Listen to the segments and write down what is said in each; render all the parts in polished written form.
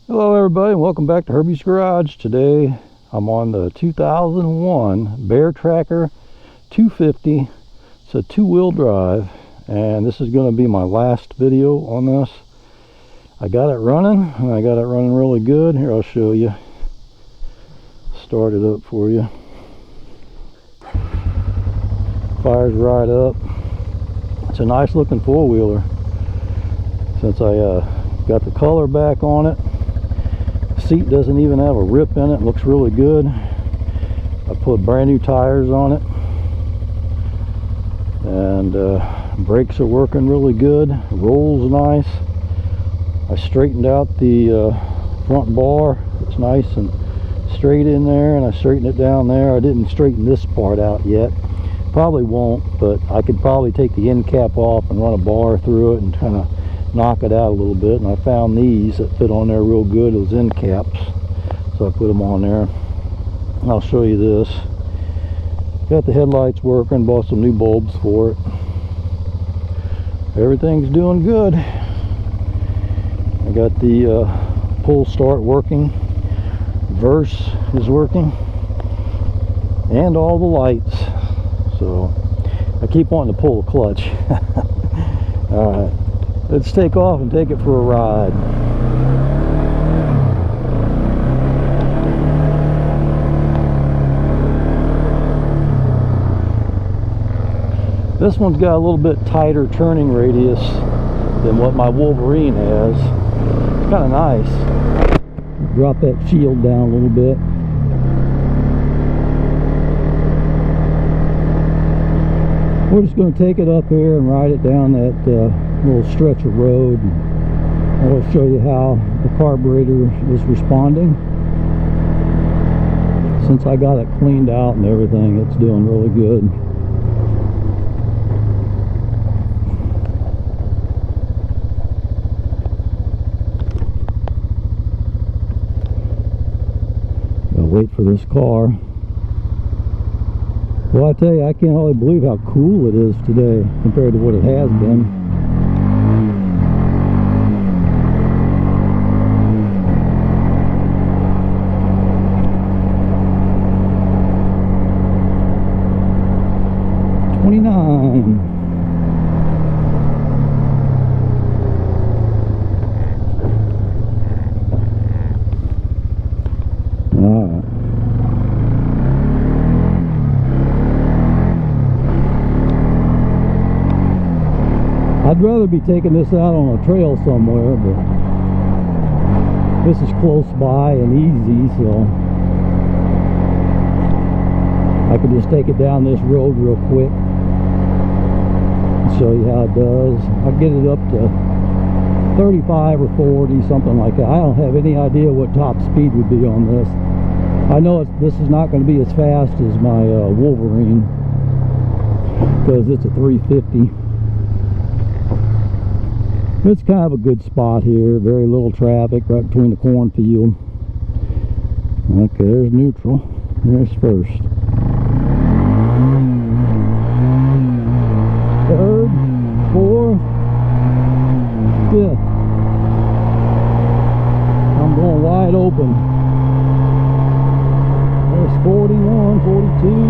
Hello everybody and welcome back to Herbie's Garage. Today I'm on the 2001 Bear Tracker 250. It's a two-wheel drive and this is going to be my last video on this. I got it running and I got it running really good. Here, I'll show you. Start it up for you. Fires right up. It's a nice looking four-wheeler. Since I got the color back on it, seat doesn't even have a rip in it. Looks really good. I put brand new tires on it and brakes are working really good. Rolls nice. I straightened out the front bar. It's nice and straight in there, and I straightened it down there. I didn't straighten this part out yet. Probably won't, but I could probably take the end cap off and run a bar through it and kind of knock it out a little bit. And I found these that fit on there real good, those end caps, so I put them on there. And I'll show you this. Got the headlights working, bought some new bulbs for it. Everything's doing good. I got the pull start working, reverse is working, and all the lights. So I keep wanting to pull the clutch. All right, let's take off and take it for a ride. This one's got a little bit tighter turning radius than what my Wolverine has. It's kind of nice. Drop that shield down a little bit. We're just going to take it up here and ride it down that little stretch of road. I'll show you how the carburetor is responding. Since I got it cleaned out and everything, it's doing really good. Gotta wait for this car. Well, I tell you, I can't hardly believe how cool it is today compared to what it has been. I'd rather be taking this out on a trail somewhere, but this is close by and easy, so I can just take it down this road real quick and show you how it does. I'll get it up to 35 or 40, something like that. I don't have any idea what top speed would be on this. I know this is not going to be as fast as my Wolverine, because it's a 350. It's kind of a good spot here. Very little traffic right between the cornfield. Okay, there's neutral. There's first. Third, fourth, fifth. I'm going wide open. There's 41, 42,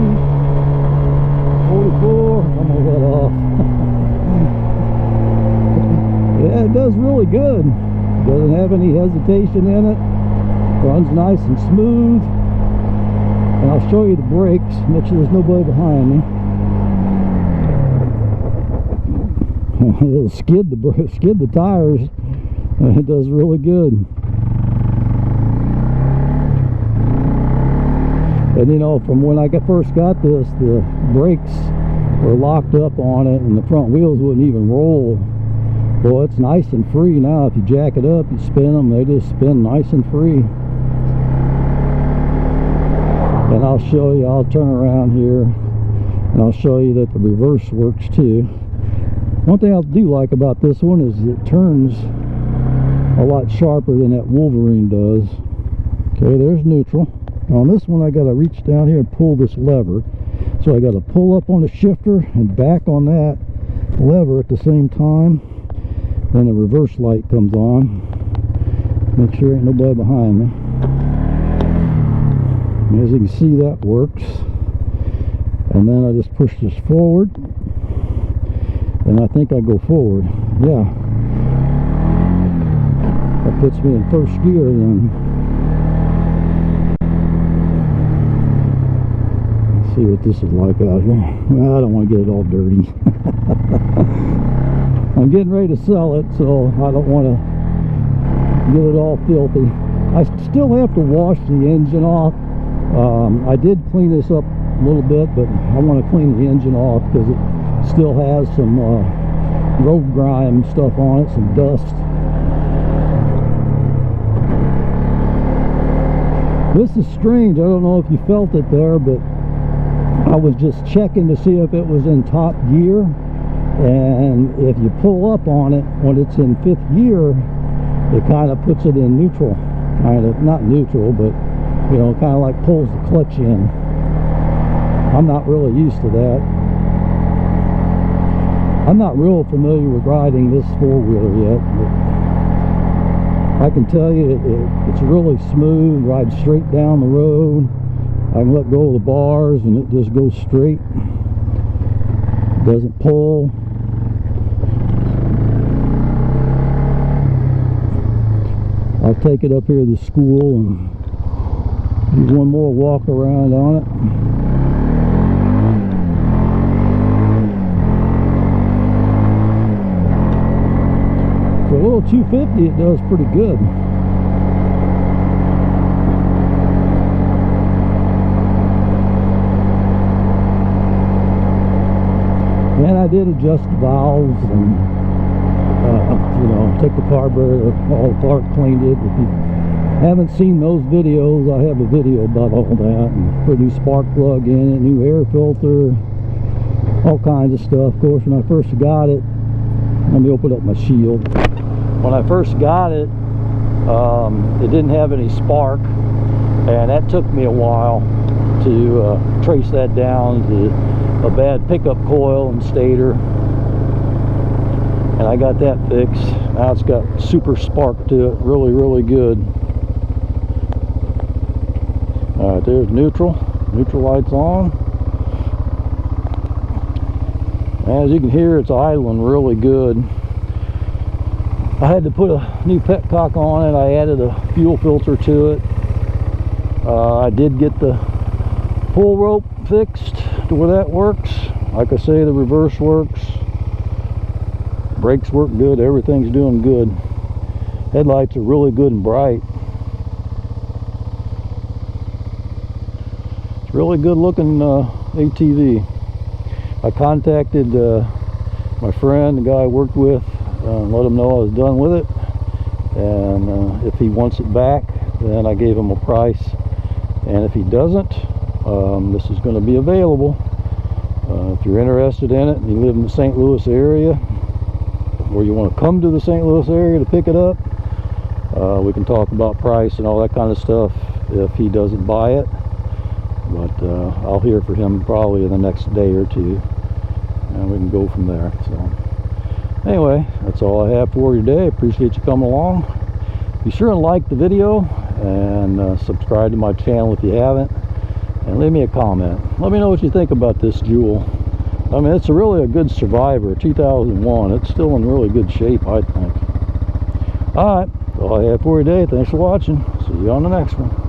44. I'm gonna let off. Yeah, it does really good. Doesn't have any hesitation in it. Runs nice and smooth. And I'll show you the brakes. Make sure there's nobody behind me. It'll skid the tires. It does really good. And you know, from when I first got this, the brakes were locked up on it, and the front wheels wouldn't even roll. Well, it's nice and free now. If you jack it up, you spin them, they just spin nice and free. And I'll show you, I'll turn around here and I'll show you that the reverse works too. One thing I do like about this one is it turns a lot sharper than that Wolverine does. Okay, there's neutral. Now on this one I got to reach down here and pull this lever. So I got to pull up on the shifter and back on that lever at the same time. Then the reverse light comes on. Make sure ain't nobody behind me. And as you can see, that works. And then I just push this forward, and I think I go forward. Yeah, that puts me in first gear then. Let's see what this is like out here. Well, I don't want to get it all dirty. I'm getting ready to sell it, so I don't want to get it all filthy. I still have to wash the engine off. I did clean this up a little bit, but I want to clean the engine off because it still has some road grime stuff on it, some dust. This is strange. I don't know if you felt it there, but I was just checking to see if it was in top gear, and if you pull up on it when it's in 5th gear, it kind of puts it in neutral, kind of, not neutral, but you know, kind of like pulls the clutch in. I'm not really used to that. I'm not real familiar with riding this four-wheeler yet, but I can tell you it's really smooth, rides straight down the road. I can let go of the bars and it just goes straight. Doesn't pull. I'll take it up here to the school and do one more walk around on it. For a little 250, it does pretty good. And I did adjust the valves and you know, take the carburetor all apart, cleaned it. If you haven't seen those videos, I have a video about all that. And put a new spark plug in it, new air filter, all kinds of stuff. Of course, when I first got it, let me open up my shield. When I first got it, it didn't have any spark, and that took me a while to trace that down to a bad pickup coil and stator, and I got that fixed. Now it's got super spark to it, really, really good. All right, there's neutral lights on. As you can hear, it's idling really good. I had to put a new petcock on it. I added a fuel filter to it. I did get the pull rope fixed to where that works. Like I say, the reverse works. Brakes work good. Everything's doing good. Headlights are really good and bright. It's a really good looking ATV. I contacted my friend, the guy I worked with, let him know I was done with it, and if he wants it back, then I gave him a price, and if he doesn't, this is going to be available. If you're interested in it and you live in the St. Louis area, or you want to come to the St. Louis area to pick it up, we can talk about price and all that kind of stuff if he doesn't buy it. But I'll hear from him probably in the next day or two, and we can go from there. So anyway, that's all I have for you today. Appreciate you coming along. Be sure and like the video and subscribe to my channel if you haven't, and leave me a comment. Let me know what you think about this Jewel. I mean, it's really a good survivor. 2001. It's still in really good shape, I think. Alright, that's all I have for you today. Thanks for watching. See you on the next one.